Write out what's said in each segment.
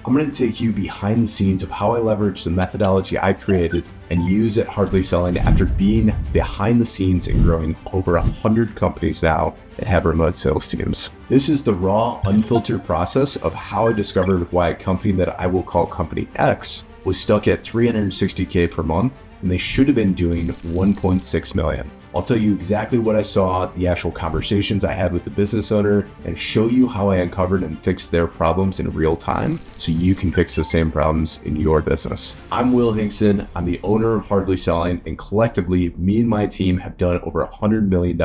I'm going to take you behind the scenes of how I leverage the methodology I created and use at Hardly Selling after being behind the scenes and growing over 100 companies now that have remote sales teams. This is the raw, unfiltered process of how I discovered why a company that I will call Company X was stuck at $360K per month and they should have been doing 1.6 million. I'll tell you exactly what I saw, the actual conversations I had with the business owner, and show you how I uncovered and fixed their problems in real time so you can fix the same problems in your business. I'm Will Hinkson. I'm the owner of Hardly Selling, and collectively, me and my team have done over $100 million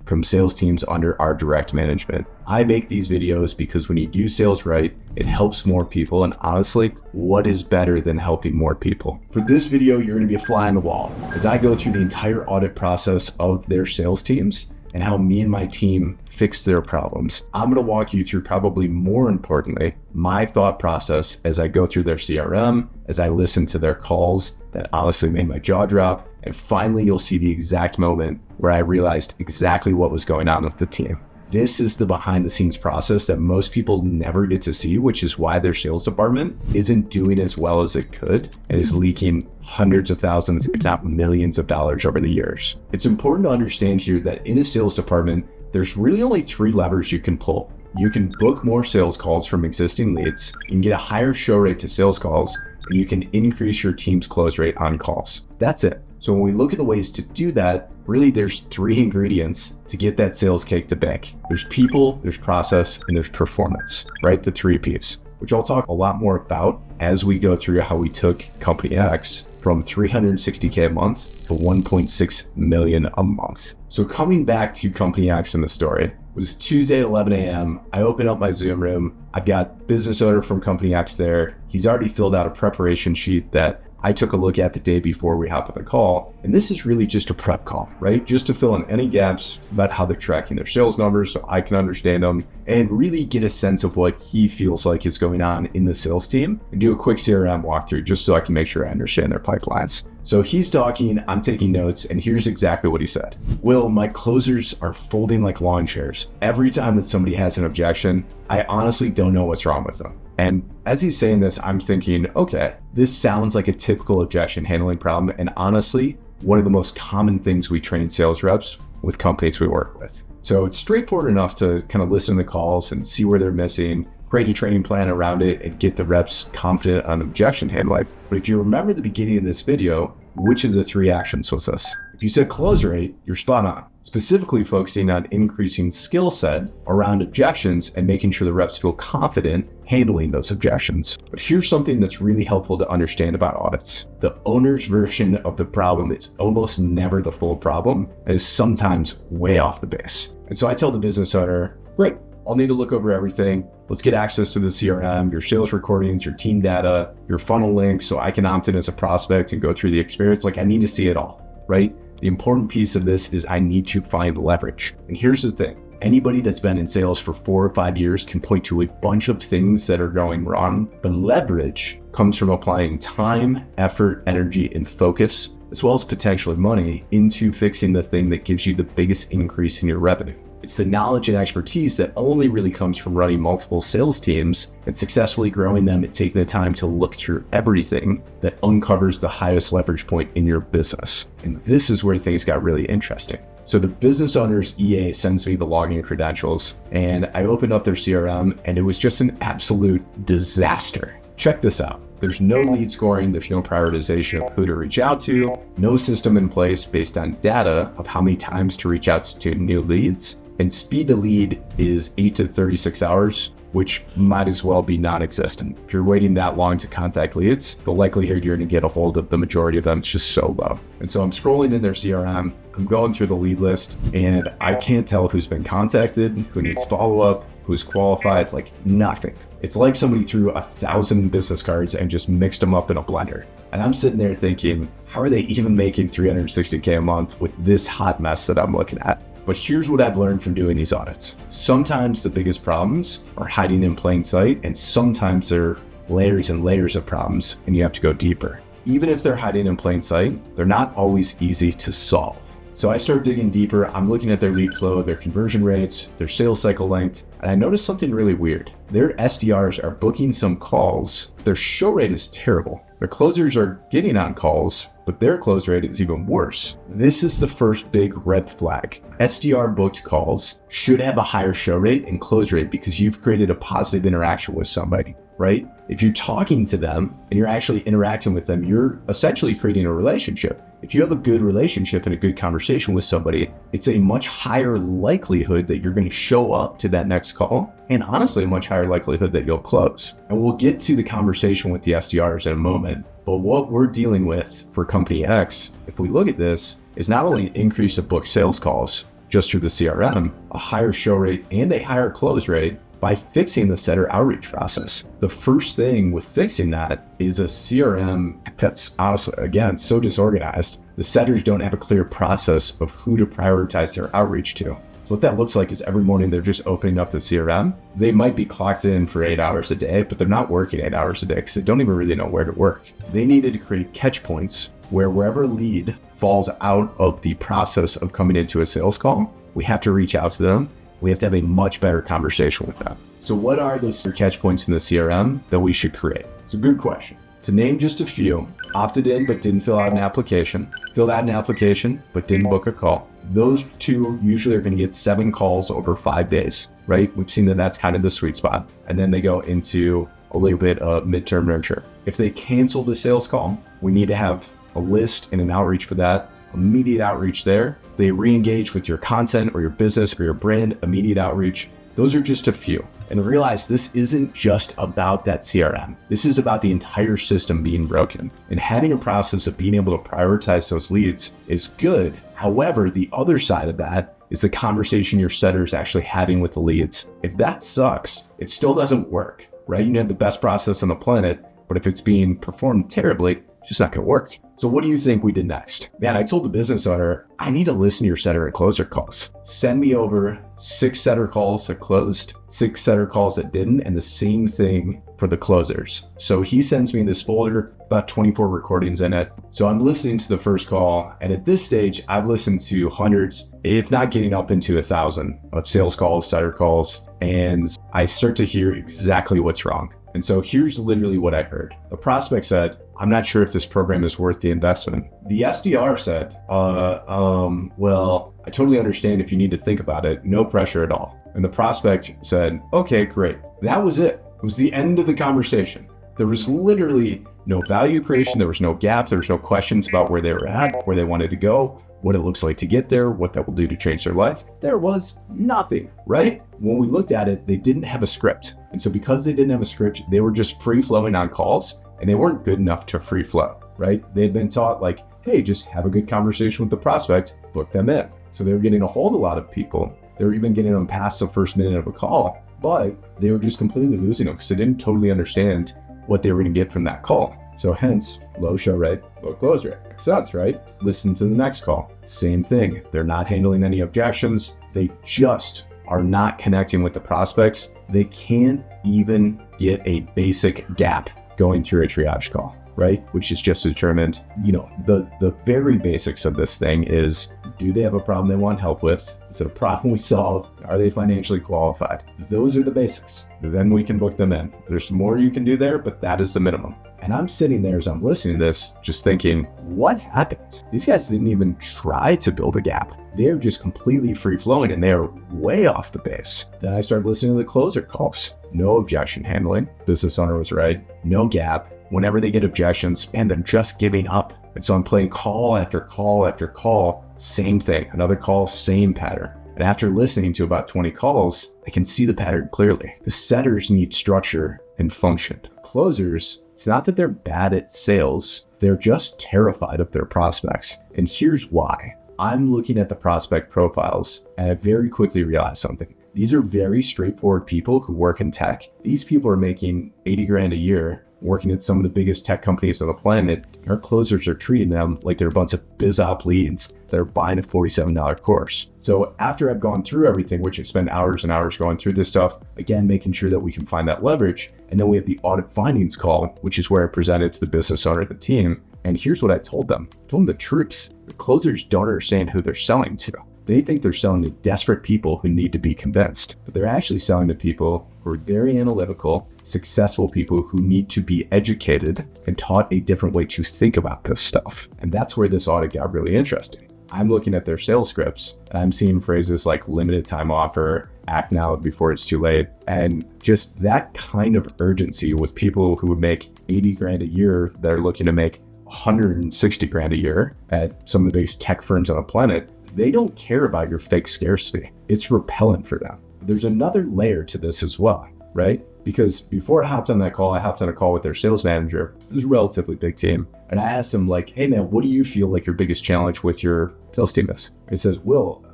from sales teams under our direct management. I make these videos because when you do sales right, it helps more people, and honestly, what is better than helping more people? For this video, you're going to be a fly on the wall as I go through the entire audit process of their sales teams and how me and my team fix their problems. I'm going to walk you through, probably more importantly, my thought process as I go through their CRM, as I listen to their calls that honestly made my jaw drop, and finally you'll see the exact moment where I realized exactly what was going on with the team. This is the behind the scenes process that most people never get to see, which is why their sales department isn't doing as well as it could and is leaking hundreds of thousands, if not millions of dollars over the years. It's important to understand here that in a sales department, there's really only 3 levers you can pull. You can book more sales calls from existing leads, you can get a higher show rate to sales calls, and you can increase your team's close rate on calls. That's it. So when we look at the ways to do that, really there's 3 ingredients to get that sales cake to bake. There's people, there's process, and there's performance, right? The 3 Ps, which I'll talk a lot more about as we go through how we took Company X from $360K a month to $1.6 million a month. So coming back to Company X in the story, it was Tuesday at 11 a.m. I open up my Zoom room. I've got business owner from Company X there. He's already filled out a preparation sheet that I took a look at the day before we hopped on the call. And this is really just a prep call, right? Just to fill in any gaps about how they're tracking their sales numbers so I can understand them and really get a sense of what he feels like is going on in the sales team and do a quick CRM walkthrough just so I can make sure I understand their pipelines. So he's talking, I'm taking notes, and here's exactly what he said. Will, my closers are folding like lawn chairs. Every time that somebody has an objection, I honestly don't know what's wrong with them. And as he's saying this, I'm thinking, okay, this sounds like a typical objection handling problem. And honestly, one of the most common things we train sales reps with companies we work with. So it's straightforward enough to kind of listen to the calls and see where they're missing, create a training plan around it, and get the reps confident on objection handling. But if you remember the beginning of this video, which of the 3 actions was this? If you said close rate, you're spot on. Specifically focusing on increasing skill set around objections and making sure the reps feel confident handling those objections. But here's something that's really helpful to understand about audits. The owner's version of the problem is almost never the full problem and is sometimes way off the base. And so I tell the business owner, great, I'll need to look over everything. Let's get access to the CRM, your sales recordings, your team data, your funnel links, so I can opt in as a prospect and go through the experience. Like, I need to see it all, right? The important piece of this is I need to find leverage. And here's the thing. Anybody that's been in sales for 4 or 5 years can point to a bunch of things that are going wrong, but leverage comes from applying time, effort, energy, and focus, as well as potentially money, into fixing the thing that gives you the biggest increase in your revenue. It's the knowledge and expertise that only really comes from running multiple sales teams and successfully growing them and taking the time to look through everything that uncovers the highest leverage point in your business. And this is where things got really interesting. So the business owner's EA sends me the login credentials and I opened up their CRM and it was just an absolute disaster. Check this out. There's no lead scoring, there's no prioritization of who to reach out to, no system in place based on data of how many times to reach out to new leads. And speed to lead is 8 to 36 hours, which might as well be non-existent. If you're waiting that long to contact leads, the likelihood you're gonna get a hold of the majority of them is just so low. And so I'm scrolling in their CRM, I'm going through the lead list, and I can't tell who's been contacted, who needs follow-up, who's qualified, like nothing. It's like somebody threw 1,000 business cards and just mixed them up in a blender. And I'm sitting there thinking, how are they even making $360K a month with this hot mess that I'm looking at? But here's what I've learned from doing these audits. Sometimes the biggest problems are hiding in plain sight, and sometimes they're layers and layers of problems, and you have to go deeper. Even if they're hiding in plain sight, they're not always easy to solve. So I start digging deeper. I'm looking at their lead flow, their conversion rates, their sales cycle length, And I noticed something really weird. Their SDRs are booking some calls. Their show rate is terrible. Their closers are getting on calls, but their close rate is even worse. This is the first big red flag. SDR booked calls should have a higher show rate and close rate because you've created a positive interaction with somebody, right? If you're talking to them and you're actually interacting with them, you're essentially creating a relationship. If you have a good relationship and a good conversation with somebody, it's a much higher likelihood that you're going to show up to that next call, and honestly, a much higher likelihood that you'll close. And we'll get to the conversation with the SDRs in a moment, but what we're dealing with for Company X, if we look at this, is not only an increase of booked sales calls just through the CRM, a higher show rate and a higher close rate by fixing the setter outreach process. The first thing with fixing that is a CRM that's honestly, again, so disorganized. The setters don't have a clear process of who to prioritize their outreach to. So what that looks like is every morning they're just opening up the CRM. They might be clocked in for 8 hours a day, but they're not working 8 hours a day because they don't even really know where to work. They needed to create catch points where wherever lead falls out of the process of coming into a sales call, we have to reach out to them. We have to have a much better conversation with them. So what are those catch points in the CRM that we should create? It's a good question. To name just a few, opted in but didn't fill out an application, filled out an application but didn't book a call. Those two usually are going to get 7 calls over 5 days, right? We've seen that that's kind of the sweet spot. And then they go into a little bit of midterm nurture. If they cancel the sales call, we need to have a list and an outreach for that. Immediate outreach there. They re-engage with your content or your business or your brand, immediate outreach. Those are just a few. And realize this isn't just about that CRM. This is about the entire system being broken. And having a process of being able to prioritize those leads is good. However, the other side of that is the conversation your setter is actually having with the leads. If that sucks, it still doesn't work, right? You can have the best process on the planet, but if it's being performed terribly, it's just not gonna work. So what do you think we did next? Man, I told the business owner, I need to listen to your setter and closer calls. Send me over 6 setter calls that closed, 6 setter calls that didn't, and the same thing for the closers. So he sends me this folder, about 24 recordings in it. So I'm listening to the first call, and at this stage, I've listened to hundreds, if not getting up into 1,000 of sales calls, setter calls, and I start to hear exactly what's wrong. And so here's literally what I heard. The prospect said, I'm not sure if this program is worth the investment. The SDR said, well, I totally understand if you need to think about it, no pressure at all. And the prospect said, okay, great. That was it. It was the end of the conversation. There was literally no value creation. There was no gap. There was no questions about where they were at, where they wanted to go, what it looks like to get there, what that will do to change their life. There was nothing, right? When we looked at it, they didn't have a script. And so because they didn't have a script, they were just free flowing on calls, and they weren't good enough to free flow, right? They had been taught like, hey, just have a good conversation with the prospect, book them in. So they were getting a hold of a lot of people. They were even getting them past the first minute of a call, but they were just completely losing them because they didn't totally understand what they were going to get from that call. So hence, low show rate, low close rate. Makes sense, right? Listen to the next call. Same thing. They're not handling any objections. They just are not connecting with the prospects. They can't even get a basic gap going through a triage call, right? Which is just determined, the very basics of this thing is, do they have a problem they want help with? Is it a problem we solve? Are they financially qualified? Those are the basics. Then we can book them in. There's more you can do there, but that is the minimum. And I'm sitting there as I'm listening to this, just thinking, what happened? These guys didn't even try to build a gap. They're just completely free flowing and they're way off the base. Then I started listening to the closer calls. No objection handling. Business owner was right. No gap. Whenever they get objections, man, they're just giving up. And so I'm playing call after call after call. Same thing. Another call, same pattern. And after listening to about 20 calls, I can see the pattern clearly. The setters need structure and function. Closers, it's not that they're bad at sales. They're just terrified of their prospects. And here's why. I'm looking at the prospect profiles and I very quickly realized something. These are very straightforward people who work in tech. These people are making 80 grand a year working at some of the biggest tech companies on the planet. Our closers are treating them like they're a bunch of BizOp leads. They're buying a $47 course. So after I've gone through everything, which I spend hours and hours going through this stuff, again, making sure that we can find that leverage. And then we have the audit findings call, which is where I presented to the business owner of the team. And here's what I told them. I told them the truth. The closers don't understand who they're selling to. They think they're selling to desperate people who need to be convinced, but they're actually selling to people who are very analytical, successful people who need to be educated and taught a different way to think about this stuff. And that's where this audit got really interesting. I'm looking at their sales scripts and I'm seeing phrases like limited time offer, act now before it's too late. And just that kind of urgency with people who would make 80 grand a year that are looking to make 160 grand a year at some of the biggest tech firms on the planet. They don't care about your fake scarcity. It's repellent for them. There's another layer to this as well, right? Because before I hopped on that call, I hopped on a call with their sales manager. It was a relatively big team. And I asked him like, hey man, what do you feel like your biggest challenge with your sales team is? He says, Will,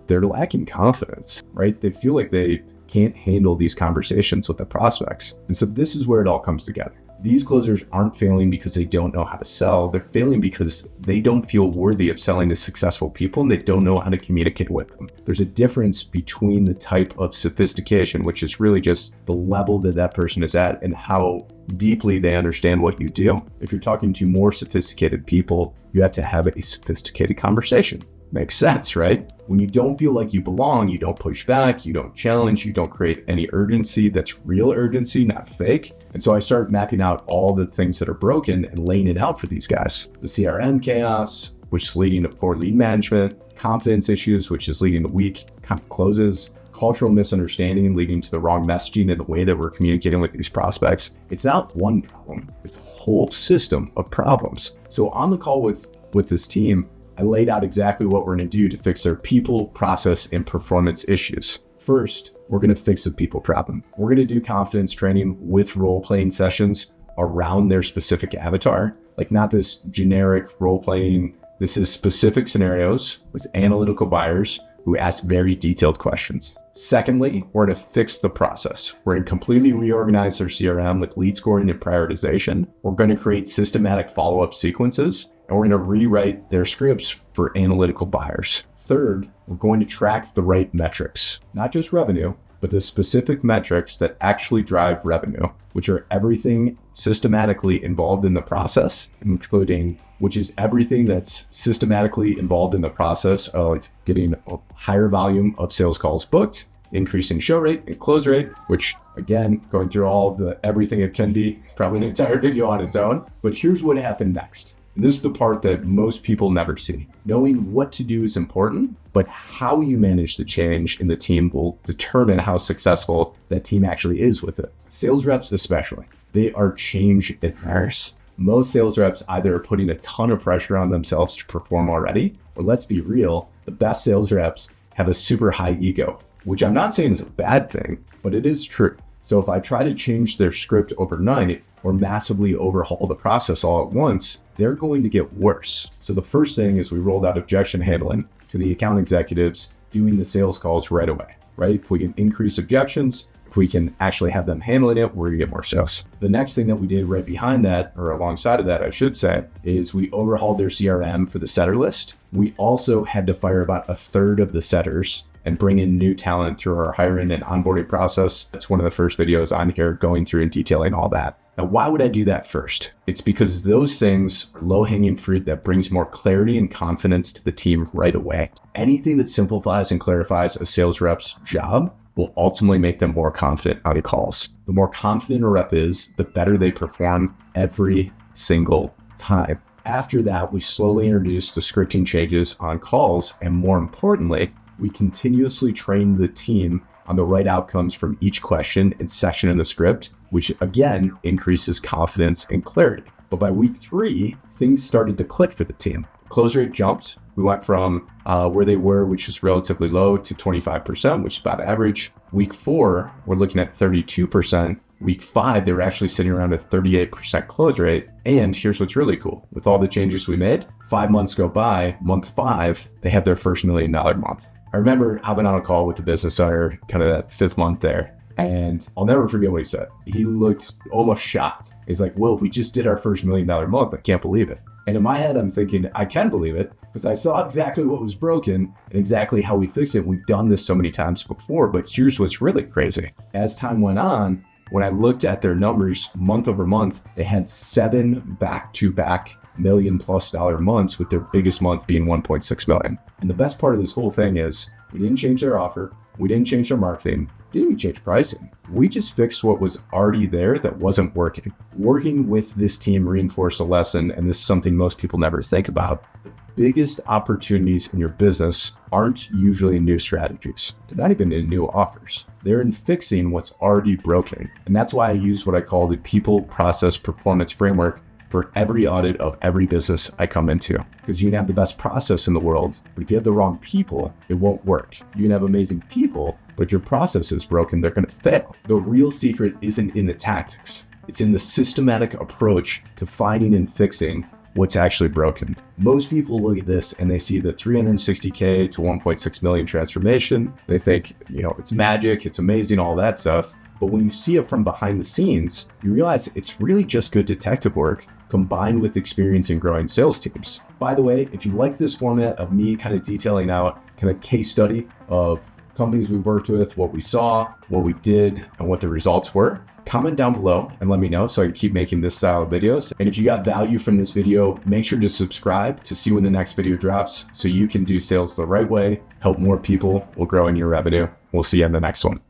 they're lacking confidence, right? They feel like they can't handle these conversations with the prospects. And so this is where it all comes together. These closers aren't failing because they don't know how to sell. They're failing because they don't feel worthy of selling to successful people and they don't know how to communicate with them. There's a difference between the type of sophistication, which is really just the level that that person is at and how deeply they understand what you do. If you're talking to more sophisticated people, you have to have a sophisticated conversation. Makes sense, right? When you don't feel like you belong, you don't push back, you don't challenge, you don't create any urgency that's real urgency, not fake. And so I started mapping out all the things that are broken and laying it out for these guys. The CRM chaos, which is leading to poor lead management, confidence issues, which is leading to weak closes, cultural misunderstanding leading to the wrong messaging in the way that we're communicating with these prospects. It's not one problem, it's a whole system of problems. So on the call with this team, I laid out exactly what we're going to do to fix their people, process, and performance issues. First, we're going to fix the people problem. We're going to do confidence training with role-playing sessions around their specific avatar, like not this generic role-playing. This is specific scenarios with analytical buyers who ask very detailed questions. Secondly, we're going to fix the process. We're going to completely reorganize their CRM with lead scoring and prioritization. We're going to create systematic follow-up sequences, and we're going to rewrite their scripts for analytical buyers. Third, we're going to track the right metrics, not just revenue, but the specific metrics that actually drive revenue, which are everything systematically involved in the process, including which is everything that's systematically involved in the process of getting a higher volume of sales calls booked, increasing show rate and close rate, which again, going through all of the everything it can be, probably an entire video on its own. But here's what happened next. And this is the part that most people never see. Knowing what to do is important, but how you manage the change in the team will determine how successful that team actually is with it. Sales reps especially, they are change adverse. Most sales reps either are putting a ton of pressure on themselves to perform already, or let's be real, the best sales reps have a super high ego, which I'm not saying is a bad thing, but it is true. So if I try to change their script overnight or massively overhaul the process all at once, they're going to get worse. So the first thing is we rolled out objection handling to the account executives doing the sales calls right away, right? If we can increase objections, if we can actually have them handling it, we're gonna get more sales. The next thing that we did right behind that, or alongside of that, I should say, is we overhauled their CRM for the setter list. We also had to fire about a third of the setters and bring in new talent through our hiring and onboarding process. That's one of the first videos on here going through and detailing all that. Now, why would I do that first? It's because those things are low-hanging fruit that brings more clarity and confidence to the team right away. Anything that simplifies and clarifies a sales rep's job will ultimately make them more confident on calls. The more confident a rep is, the better they perform every single time. After that, we slowly introduce the scripting changes on calls, and more importantly, we continuously train the team on the right outcomes from each question and section in the script, which again increases confidence and clarity. But by week 3, things started to click for the team. Close rate jumped. We went from where they were, which is relatively low, to 25%, which is about average. Week 4, we're looking at 32%. Week 5, they were actually sitting around a 38% close rate. And here's what's really cool. With all the changes we made, 5 months go by, month 5, they have their first $1 million month. I remember having on a call with the business owner, kind of that 5th month there. And I'll never forget what he said. He looked almost shocked. He's like, Will, we just did our first $1 million month. I can't believe it. And in my head, I'm thinking, I can believe it because I saw exactly what was broken and exactly how we fixed it. We've done this so many times before, but here's what's really crazy. As time went on, when I looked at their numbers month over month, they had 7 back-to-back $1 million+ months, with their biggest month being 1.6 million. And the best part of this whole thing is we didn't change their offer. We didn't change their marketing. Didn't even change pricing. We just fixed what was already there that wasn't working. Working with this team reinforced a lesson, and this is something most people never think about. The biggest opportunities in your business aren't usually in new strategies. They're not even in new offers. They're in fixing what's already broken. And that's why I use what I call the people, process, performance framework for every audit of every business I come into. Because you can have the best process in the world, but if you have the wrong people, it won't work. You can have amazing people, but if your process is broken, they're going to fail. The real secret isn't in the tactics. It's in the systematic approach to finding and fixing what's actually broken. Most people look at this and they see the 360K to 1.6 million transformation. They think, it's magic, it's amazing, all that stuff. But when you see it from behind the scenes, you realize it's really just good detective work combined with experience in growing sales teams. By the way, if you like this format of me kind of detailing out kind of case study of companies we've worked with, what we saw, what we did, and what the results were, comment down below and let me know so I can keep making this style of videos. And if you got value from this video, make sure to subscribe to see when the next video drops so you can do sales the right way, help more people, will grow in your revenue. We'll see you in the next one.